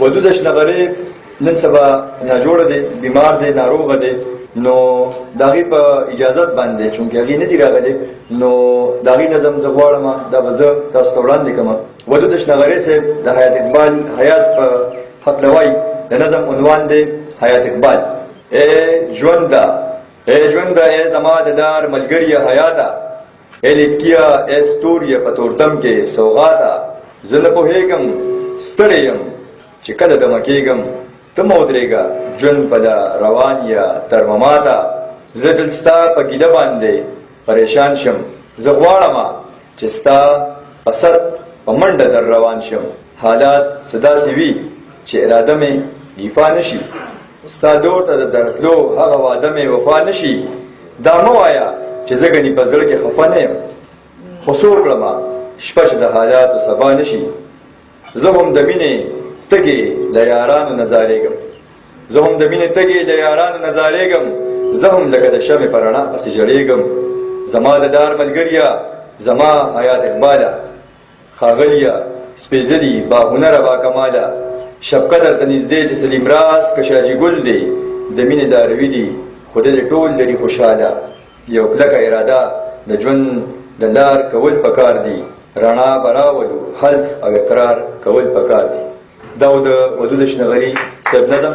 ودود شنغري نن سبا ناجوړ دی، بیمار دی، ناروغ دی، نو داغي په اجازت باندې چونکه هغه نه دی راغلی، نو داغي نظم زه غواړم دا وزه تاسو ته وړاندې کوم. ودود شنغري صاحب د حیات اقبال حیات په فتلوي د نظم عنوان دی حیات اقبال. اے ژونده اے زما د دار ملګریه حیاته، اے لیکیا اے ستوریه په توردم کې سوغاته، زه نه پوهېږم ستړی یم چې کله دمه کېږم، ته مه ودرېږه ژوند په دا روان یا تر مماته، زه دل ستا په ګیله باندې پریشان شم، زه غواړم چې ستا په سر په منډه در روان شم، حالات څه داسې وي چې اراده مې ایفا نشي، ستا دور ته د درتلو هغه واده مې وفا نشي، دا مه وایه چې زه ګنې په زړه کې خفه نه یم، خو څو کړمه شپه چې د حالاتو سبا نشي، زه هم د مینې تږې له یارانو نظارېږم، زه هم د مینې تږې له یارانو نظارېږم، زه هم لکه د شمې په رڼا پسې ژړېږم، زما د دار ملګریه زما حیات اقباله، ښاغلیه سپېڅلي باهنره باکماله، شبقه درته نږدې چې سلیم راز کشاجي ګل دی، د مینې داروي دي خو دلې ټول لري خوشحاله، یو کلکه اراده د ژوند د لار کول پکار دي، رڼا به راولو حلف او اقرار کول پکار دي. دا و د ودود شنغري صاحب نظم.